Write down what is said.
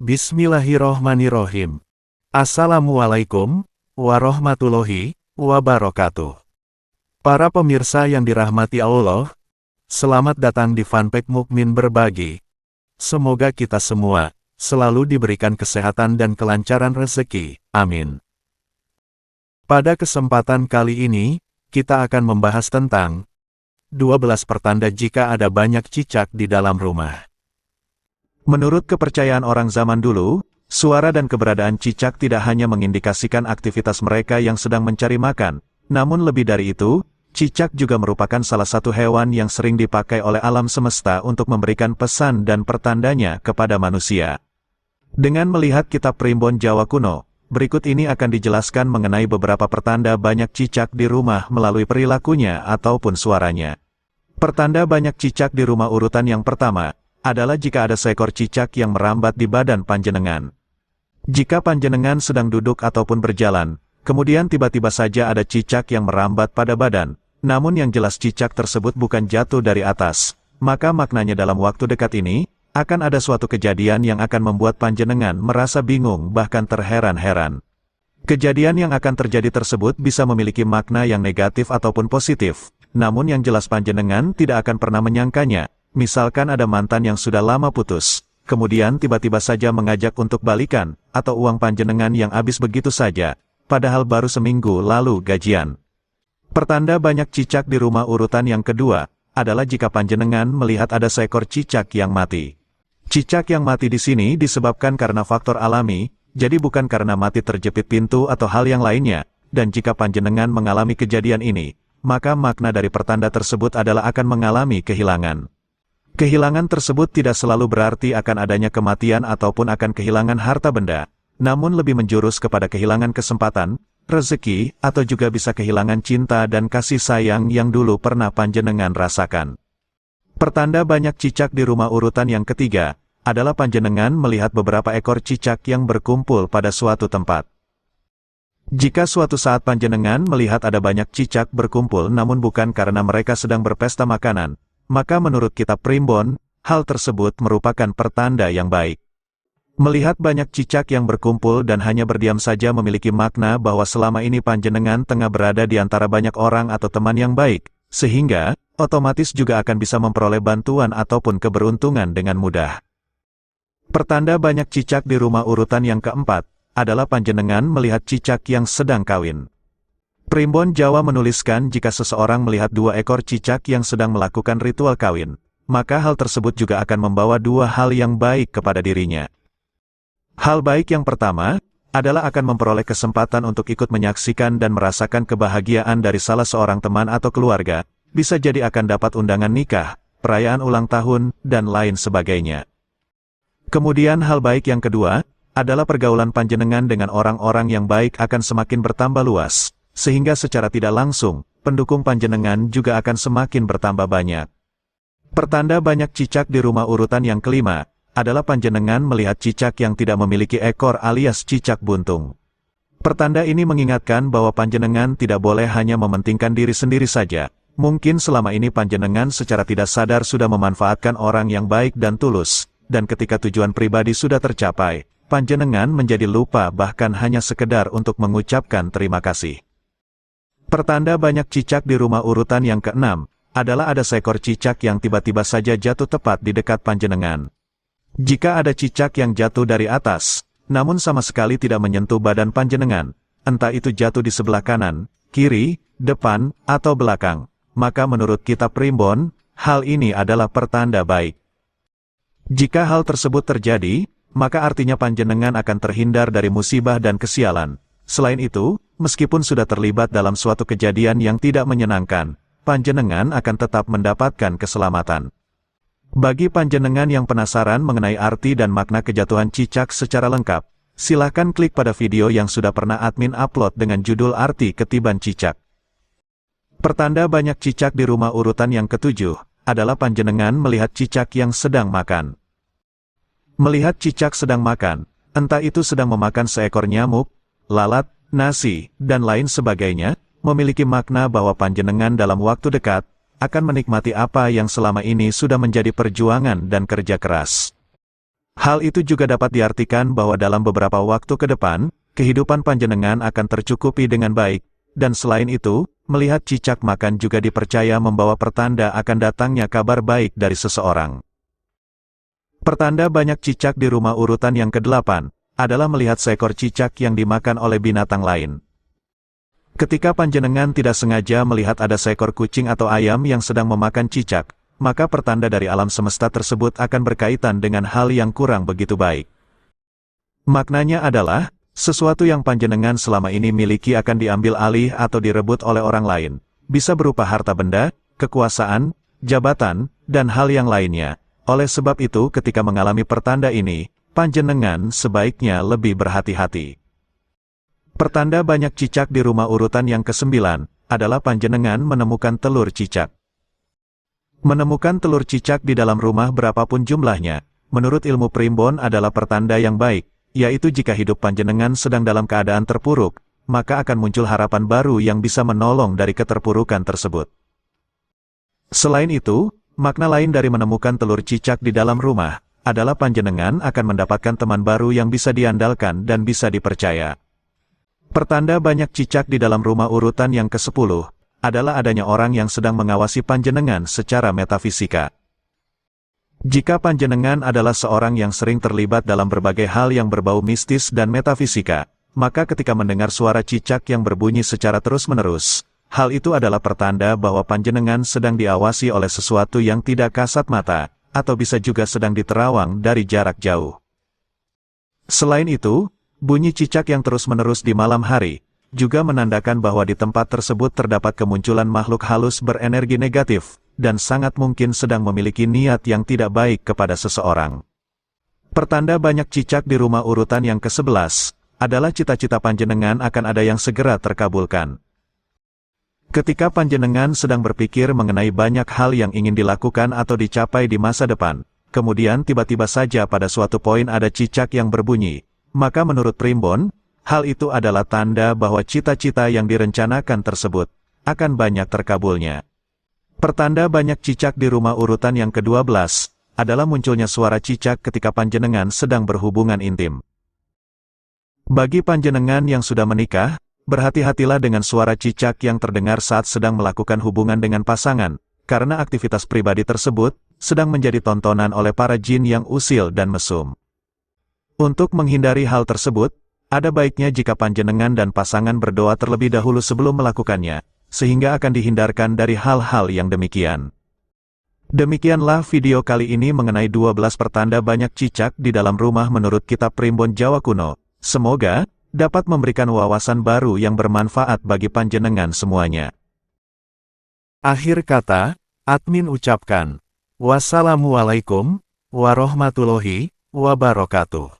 Bismillahirrohmanirrohim. Assalamualaikum warahmatullahi wabarakatuh. Para pemirsa yang dirahmati Allah, selamat datang di Funpack Mukmin Berbagi. Semoga kita semua selalu diberikan kesehatan dan kelancaran rezeki. Amin. Pada kesempatan kali ini, kita akan membahas tentang 12 pertanda jika ada banyak cicak di dalam rumah. Menurut kepercayaan orang zaman dulu, suara dan keberadaan cicak tidak hanya mengindikasikan aktivitas mereka yang sedang mencari makan, namun lebih dari itu, cicak juga merupakan salah satu hewan yang sering dipakai oleh alam semesta untuk memberikan pesan dan pertandanya kepada manusia. Dengan melihat kitab Primbon Jawa kuno, berikut ini akan dijelaskan mengenai beberapa pertanda banyak cicak di rumah melalui perilakunya ataupun suaranya. Pertanda banyak cicak di rumah urutan yang pertama adalah jika ada seekor cicak yang merambat di badan panjenengan. Jika panjenengan sedang duduk ataupun berjalan, kemudian tiba-tiba saja ada cicak yang merambat pada badan, namun yang jelas cicak tersebut bukan jatuh dari atas, maka maknanya dalam waktu dekat ini, akan ada suatu kejadian yang akan membuat panjenengan merasa bingung bahkan terheran-heran. Kejadian yang akan terjadi tersebut bisa memiliki makna yang negatif ataupun positif, namun yang jelas panjenengan tidak akan pernah menyangkanya. Misalkan ada mantan yang sudah lama putus, kemudian tiba-tiba saja mengajak untuk balikan, atau uang panjenengan yang habis begitu saja, padahal baru seminggu lalu gajian. Pertanda banyak cicak di rumah urutan yang kedua, adalah jika panjenengan melihat ada seekor cicak yang mati. Cicak yang mati di sini disebabkan karena faktor alami, jadi bukan karena mati terjepit pintu atau hal yang lainnya, dan jika panjenengan mengalami kejadian ini, maka makna dari pertanda tersebut adalah akan mengalami kehilangan. Kehilangan tersebut tidak selalu berarti akan adanya kematian ataupun akan kehilangan harta benda, namun lebih menjurus kepada kehilangan kesempatan, rezeki, atau juga bisa kehilangan cinta dan kasih sayang yang dulu pernah panjenengan rasakan. Pertanda banyak cicak di rumah urutan yang ketiga, adalah panjenengan melihat beberapa ekor cicak yang berkumpul pada suatu tempat. Jika suatu saat panjenengan melihat ada banyak cicak berkumpul namun bukan karena mereka sedang berpesta makanan, maka menurut kitab Primbon, hal tersebut merupakan pertanda yang baik. Melihat banyak cicak yang berkumpul dan hanya berdiam saja memiliki makna bahwa selama ini panjenengan tengah berada di antara banyak orang atau teman yang baik, sehingga, otomatis juga akan bisa memperoleh bantuan ataupun keberuntungan dengan mudah. Pertanda banyak cicak di rumah urutan yang keempat, adalah panjenengan melihat cicak yang sedang kawin. Primbon Jawa menuliskan jika seseorang melihat 2 ekor cicak yang sedang melakukan ritual kawin, maka hal tersebut juga akan membawa 2 hal yang baik kepada dirinya. Hal baik yang pertama, adalah akan memperoleh kesempatan untuk ikut menyaksikan dan merasakan kebahagiaan dari salah seorang teman atau keluarga, bisa jadi akan dapat undangan nikah, perayaan ulang tahun, dan lain sebagainya. Kemudian hal baik yang kedua, adalah pergaulan panjenengan dengan orang-orang yang baik akan semakin bertambah luas. Sehingga secara tidak langsung, pendukung panjenengan juga akan semakin bertambah banyak. Pertanda banyak cicak di rumah urutan yang kelima, adalah panjenengan melihat cicak yang tidak memiliki ekor alias cicak buntung. Pertanda ini mengingatkan bahwa panjenengan tidak boleh hanya mementingkan diri sendiri saja. Mungkin selama ini panjenengan secara tidak sadar sudah memanfaatkan orang yang baik dan tulus, dan ketika tujuan pribadi sudah tercapai, panjenengan menjadi lupa bahkan hanya sekedar untuk mengucapkan terima kasih. Pertanda banyak cicak di rumah urutan yang keenam, adalah ada seekor cicak yang tiba-tiba saja jatuh tepat di dekat panjenengan. Jika ada cicak yang jatuh dari atas, namun sama sekali tidak menyentuh badan panjenengan, entah itu jatuh di sebelah kanan, kiri, depan, atau belakang, maka menurut kitab Primbon, hal ini adalah pertanda baik. Jika hal tersebut terjadi, maka artinya panjenengan akan terhindar dari musibah dan kesialan. Selain itu, meskipun sudah terlibat dalam suatu kejadian yang tidak menyenangkan, panjenengan akan tetap mendapatkan keselamatan. Bagi panjenengan yang penasaran mengenai arti dan makna kejatuhan cicak secara lengkap, silakan klik pada video yang sudah pernah admin upload dengan judul Arti Ketiban Cicak. Pertanda banyak cicak di rumah urutan yang ketujuh, adalah panjenengan melihat cicak yang sedang makan. Melihat cicak sedang makan, entah itu sedang memakan seekor nyamuk, lalat, nasi, dan lain sebagainya, memiliki makna bahwa panjenengan dalam waktu dekat, akan menikmati apa yang selama ini sudah menjadi perjuangan dan kerja keras. Hal itu juga dapat diartikan bahwa dalam beberapa waktu ke depan, kehidupan panjenengan akan tercukupi dengan baik, dan selain itu, melihat cicak makan juga dipercaya membawa pertanda akan datangnya kabar baik dari seseorang. Pertanda banyak cicak di rumah urutan yang ke-8, adalah melihat seekor cicak yang dimakan oleh binatang lain. Ketika panjenengan tidak sengaja melihat ada seekor kucing atau ayam yang sedang memakan cicak, maka pertanda dari alam semesta tersebut akan berkaitan dengan hal yang kurang begitu baik. Maknanya adalah, sesuatu yang panjenengan selama ini miliki akan diambil alih atau direbut oleh orang lain, bisa berupa harta benda, kekuasaan, jabatan, dan hal yang lainnya. Oleh sebab itu ketika mengalami pertanda ini, panjenengan sebaiknya lebih berhati-hati. Pertanda banyak cicak di rumah urutan yang ke-9, adalah panjenengan menemukan telur cicak. Menemukan telur cicak di dalam rumah berapapun jumlahnya, menurut ilmu primbon adalah pertanda yang baik, yaitu jika hidup panjenengan sedang dalam keadaan terpuruk, maka akan muncul harapan baru yang bisa menolong dari keterpurukan tersebut. Selain itu, makna lain dari menemukan telur cicak di dalam rumah, adalah panjenengan akan mendapatkan teman baru yang bisa diandalkan dan bisa dipercaya. Pertanda banyak cicak di dalam rumah urutan yang ke-10, adalah adanya orang yang sedang mengawasi panjenengan secara metafisika. Jika panjenengan adalah seorang yang sering terlibat dalam berbagai hal yang berbau mistis dan metafisika, maka ketika mendengar suara cicak yang berbunyi secara terus-menerus, hal itu adalah pertanda bahwa panjenengan sedang diawasi oleh sesuatu yang tidak kasat mata, atau bisa juga sedang diterawang dari jarak jauh. Selain itu, bunyi cicak yang terus-menerus di malam hari, juga menandakan bahwa di tempat tersebut terdapat kemunculan makhluk halus berenergi negatif, dan sangat mungkin sedang memiliki niat yang tidak baik kepada seseorang. Pertanda banyak cicak di rumah urutan yang ke-11, adalah cita-cita panjenengan akan ada yang segera terkabulkan. Ketika panjenengan sedang berpikir mengenai banyak hal yang ingin dilakukan atau dicapai di masa depan, kemudian tiba-tiba saja pada suatu poin ada cicak yang berbunyi, maka menurut primbon, hal itu adalah tanda bahwa cita-cita yang direncanakan tersebut akan banyak terkabulnya. Pertanda banyak cicak di rumah urutan yang ke-12 adalah munculnya suara cicak ketika panjenengan sedang berhubungan intim. Bagi panjenengan yang sudah menikah, berhati-hatilah dengan suara cicak yang terdengar saat sedang melakukan hubungan dengan pasangan, karena aktivitas pribadi tersebut sedang menjadi tontonan oleh para jin yang usil dan mesum. Untuk menghindari hal tersebut, ada baiknya jika panjenengan dan pasangan berdoa terlebih dahulu sebelum melakukannya, sehingga akan dihindarkan dari hal-hal yang demikian. Demikianlah video kali ini mengenai 12 pertanda banyak cicak di dalam rumah menurut kitab Primbon Jawa Kuno. Semoga dapat memberikan wawasan baru yang bermanfaat bagi panjenengan semuanya. Akhir kata, admin ucapkan, wassalamualaikum warahmatullahi wabarakatuh.